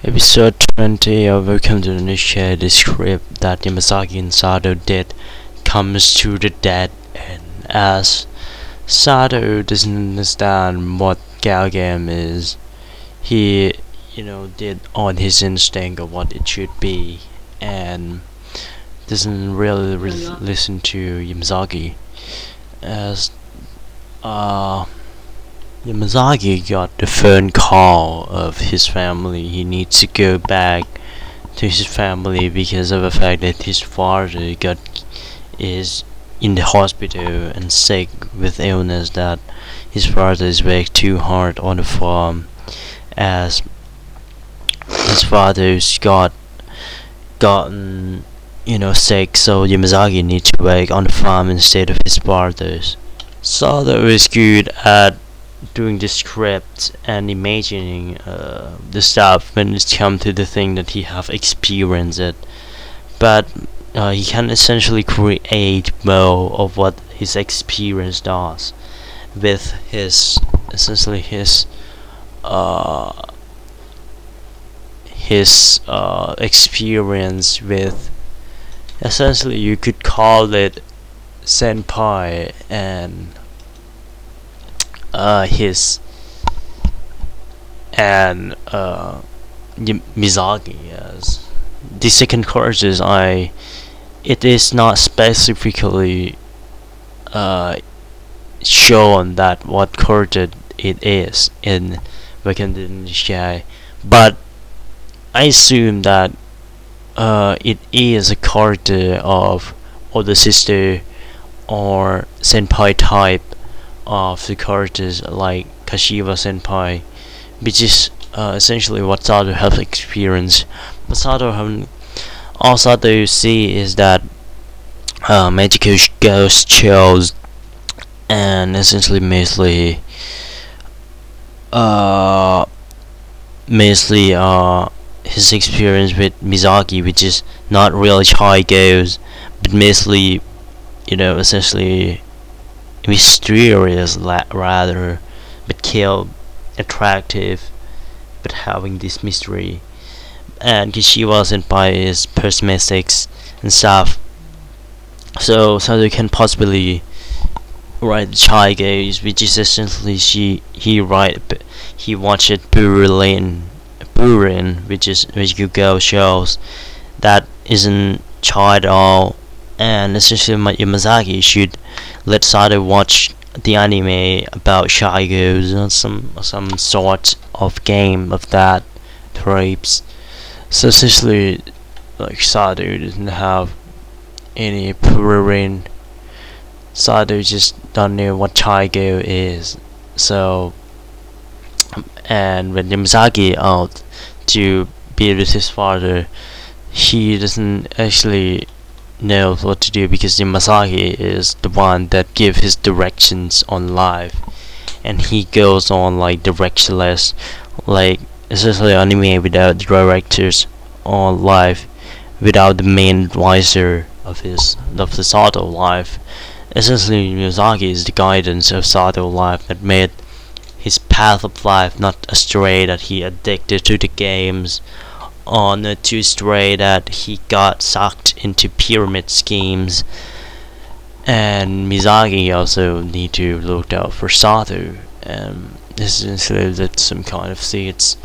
Episode 20 of Welcome to the new share the script that Yamazaki and Sato did comes to the dead end, as Sato doesn't understand what Galgam is. He, did on his instinct of what it should be, and doesn't really listen to Yamazaki, as Yamazaki got the phone call of his family. He needs to go back to his family because of the fact that his father is in the hospital and sick with illness, that his father is worked too hard on the farm, as his father's gotten sick, so Yamazaki needs to work on the farm instead of his father's. Sato is good at doing the script and imagining the stuff when it's come to the thing that he have experienced it, but he can essentially create more of what his experience does with his essentially his experience with, essentially you could call it senpai, and his and Mizaki. As the second courses, it is not specifically shown that what quarter it is in Weekend in the Sky, but I assume that it is a quarter of older sister or senpai type of the characters, like Kashiwa senpai, which is essentially what Sato has experienced. But all Sato see is that magical ghost chills, and essentially mostly his experience with Mizaki, which is not really shy ghosts, but mostly essentially mysterious rather, but kill attractive, but having this mystery. And Kishiwa senpai is pessimistic and stuff, so they can possibly write Chai Gaze, which is essentially he watched Burin, which is magical girl shows that isn't Chai at all, and essentially Yamazaki should let Sato watch the anime about shy girls or some sort of game of that types. So essentially, like, Sato doesn't have any purine. Sato just don't know what shy girl is. So, and when Yamazaki out to be with his father, he doesn't actually knows what to do, because Yamazaki is the one that gives his directions on life, and he goes on like directionless, like essentially anime without the directors on life, without the main advisor of the Sato life. Essentially Miyazaki is the guidance of Sato life that made his path of life not astray, that he addicted to the games, on a too stray that he got sucked into pyramid schemes. And Mizaki also need to look out for Sato, and this is that some kind of seeds,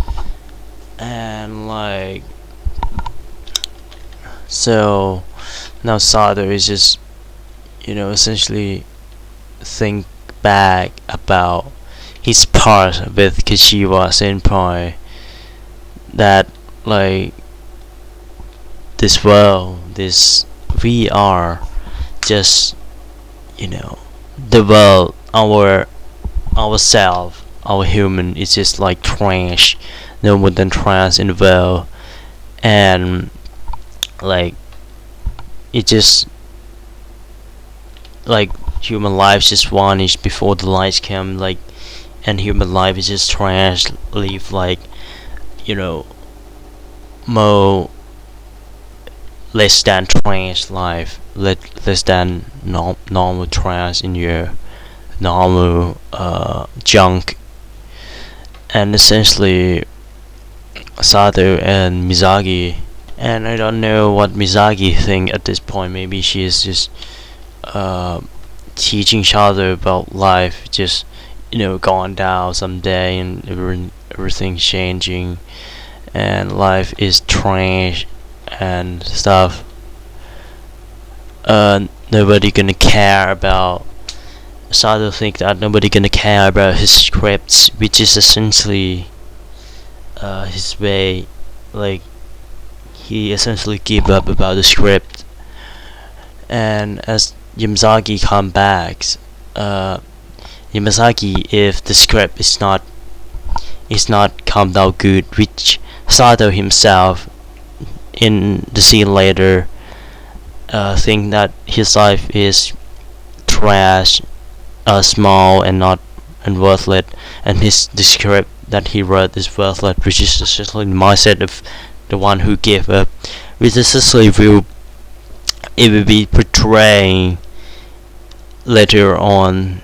and like, so now Sato is just essentially think back about his part with Kashiwa senpai, that like this world, we are just the world, ourself, our human is just like trash, no more than trash in the world, and like it just like human lives just vanish before the lights come, like, and human life is just trash, leave like more less than trash life, less than normal trash in your normal junk, and essentially Sato and Mizaki. And I don't know what Mizaki think at this point. Maybe she is just uh, teaching Sato about life, just gone down someday, and everything's changing, and life is trash and stuff. Nobody gonna care about. Sato think that nobody gonna care about his scripts, which is essentially his way. Like, he essentially gave up about the script. And as Yamazaki comes back, uh, Yamazaki, if the script is not come out good, which Sato himself in the scene later think that his life is trash, small and not and worthless, and the script that he wrote is worthless, which is essentially the mindset of the one who gave up, which essentially will be portraying later on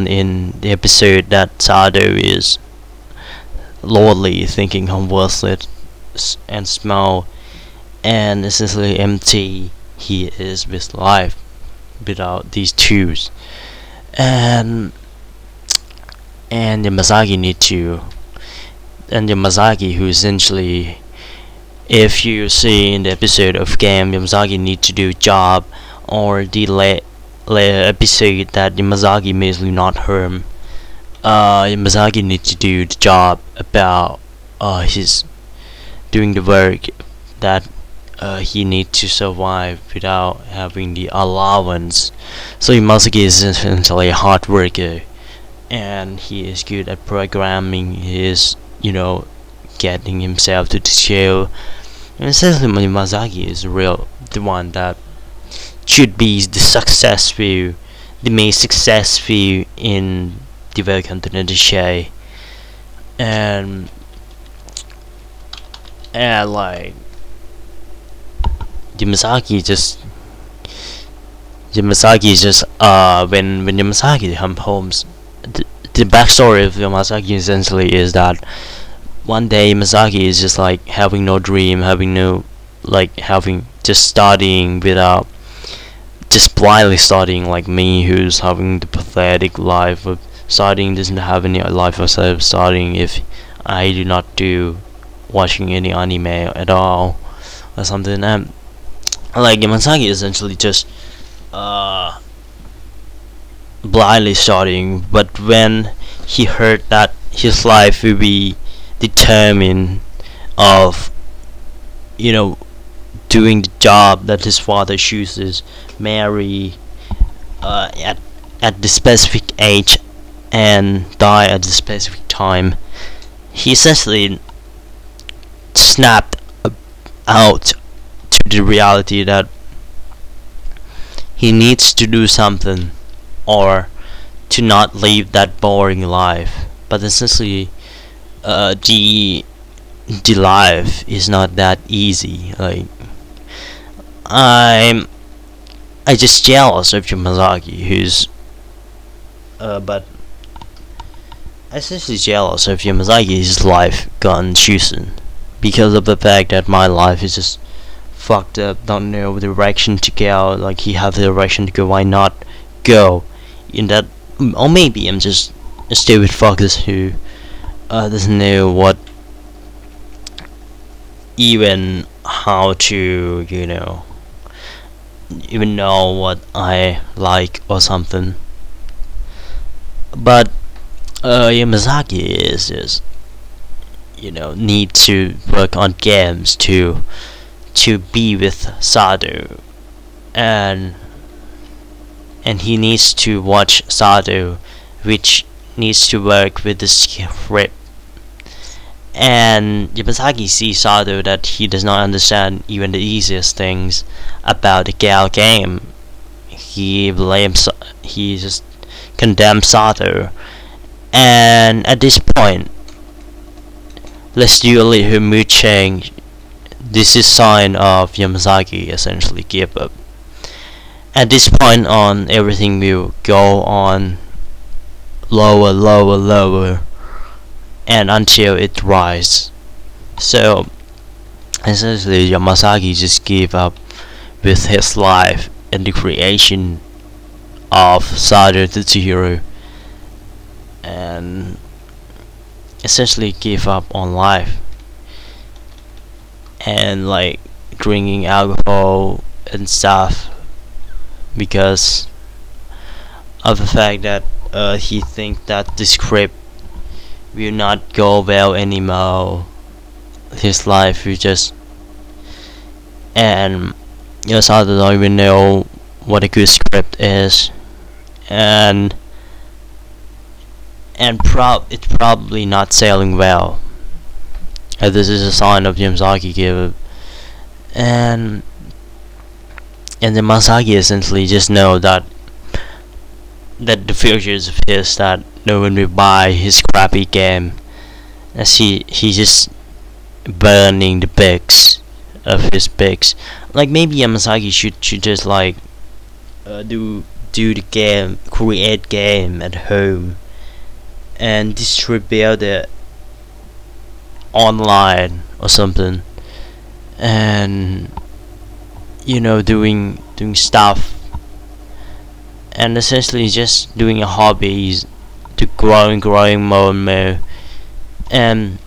in the episode that Sato is lordly, thinking how worthless and small and essentially empty he is with life without these tools. And Yamazaki need to and Yamazaki, who essentially, if you see in the episode of game, Yamazaki need to do job, or the later episode that Yamazaki basically not harm. Yamazaki need to do the job about his doing the work that he need to survive without having the allowance. So Yamazaki is essentially a hard worker, and he is good at programming. He is, getting himself to the show. And essentially, Yamazaki is the one that should be the main successful in the welcome to the show. And like Yamazaki is just when Yamazaki comes home, the backstory of Yamazaki essentially is that one day Yamazaki is just like having no dream, having just studying without, just blindly studying, like me, who's having the pathetic life of studying, doesn't have any life outside of studying if I do not do watching any anime at all or something. And like Yamazaki is essentially just blindly studying, but when he heard that his life will be determined of doing the job that his father chooses, marry at the specific age and die at the specific time, he essentially snapped out to the reality that he needs to do something, or to not live that boring life. But essentially, the life is not that easy. Like, I just jealous of Yamazaki, who's but essentially jealous of Yamazaki's life gone chosen, because of the fact that my life is just fucked up, don't know the direction to go. Like, he have the direction to go, why not go in that? Or maybe I'm just a stupid fuckers who doesn't know what, even how to even know what I like or something. But Yamazaki is just need to work on games to be with Sato, and he needs to watch Sato, which needs to work with the script. And Yamazaki sees Sato that he does not understand even the easiest things about the Gal game. He just condemns Sato, and at this point, let's do a little mood change. This is sign of Yamazaki essentially give up. At this point on, everything will go on lower, and until it rises. So essentially, Yamazaki just gave up with his life in the creation of Sada Tetsuhiro, and essentially gave up on life, and like drinking alcohol and stuff, because of the fact that he think that the script will not go well anymore. His life will just, and Sada don't even know what a good script is, and it's probably not selling well. This is a sign of Yamazaki give up. and and then Masaki essentially just know that the future is of his, that no one will buy his crappy game, as he just burning the pics of his pics. Like maybe Yamazaki should just like do the game, create game at home, and distribute it online or something, and doing stuff, and essentially just doing a hobbies to growing more and more, and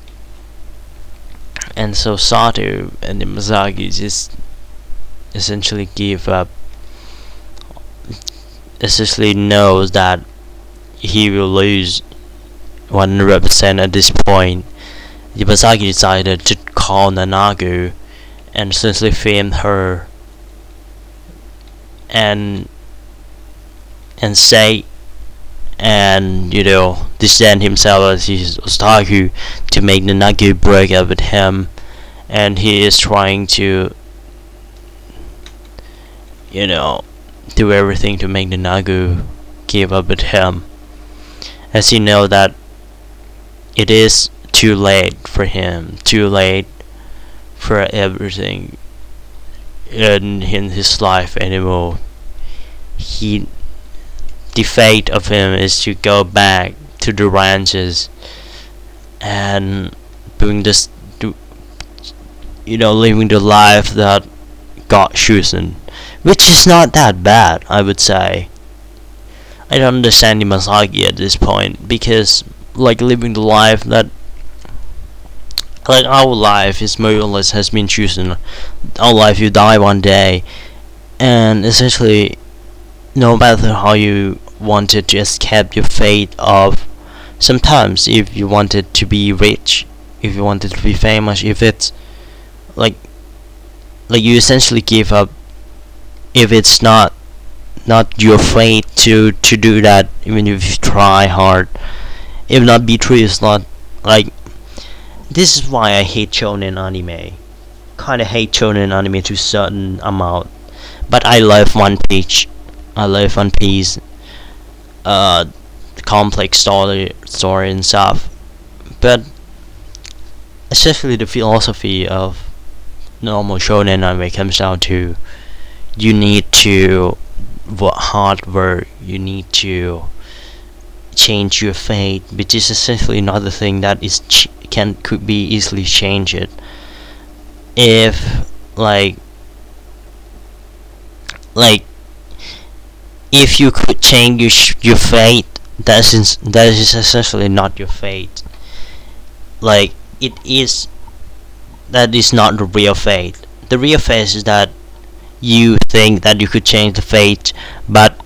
so Sato and the Miyazaki just essentially give up, essentially knows that he will lose 100% at this point. Yamazaki decided to call Nanago and essentially film her, and say, and descend himself as his otaku to make Nanago break up with him, and he is trying to do everything to make Nanago give up with him, as he know that it is too late for him, too late for everything in his life anymore. The fate of him is to go back to the ranches and doing this, living the life that got chosen, which is not that bad, I would say. I don't understand Masaki at this point, because like living the life that, like our life is more or less has been chosen. Our life, you die one day, and essentially no matter how you wanted to escape your fate of, sometimes if you wanted to be rich, if you wanted to be famous, if it's like you essentially give up, if it's not your fate to do that, even if you try hard. If not be true, it's not like, this is why I hate shonen anime. Kinda hate shonen anime to a certain amount, but I love One Piece. I love One Piece. Complex story and stuff, but especially the philosophy of normal shonen anime comes down to, you need to hard work. You need to change your fate, which is essentially not the thing that is could be easily changed. If like if you could change your fate, that is essentially not your fate. Like that is not the real fate. The real fate is that you think that you could change the fate, but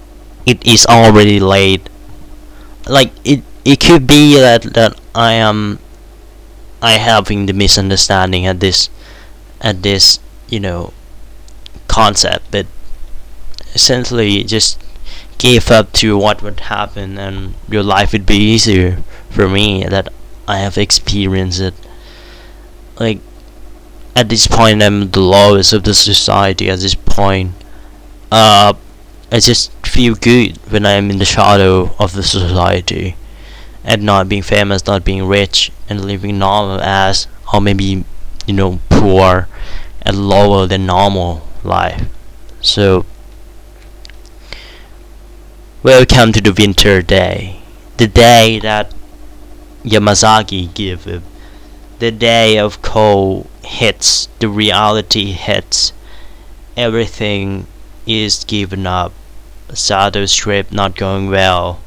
it is already late. Like it could be that I having the misunderstanding at this concept, but essentially just give up to what would happen, and your life would be easier. For me, that I have experienced it. Like at this point, I'm the lowest of the society. At this point, I just feel good when I'm in the shadow of the society, and not being famous, not being rich, and living normal as, or maybe poor and lower than normal life. So welcome to the winter day, the day that Yamazaki gave up. the day of Ko hits, the reality hits, everything is given up. Sato's script not going well.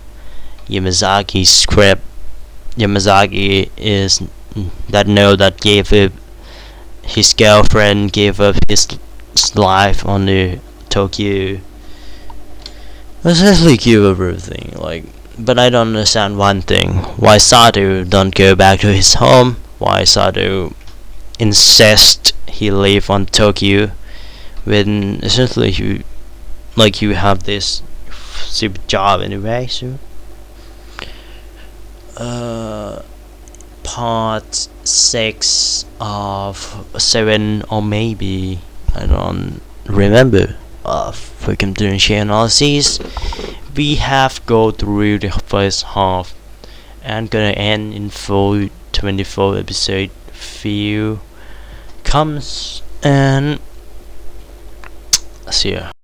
Yamazaki's script. Yamazaki is that gave up his girlfriend, gave up his life on the Tokyo. Essentially give up everything. But I don't understand one thing: why Sato don't go back to his home? Why Sato insist he live on Tokyo when essentially you have this super job anyway? So part 6 of 7, or maybe I don't remember, of freaking differential analyses, we have go through the first half and gonna end in full 24 episode few comes and see ya.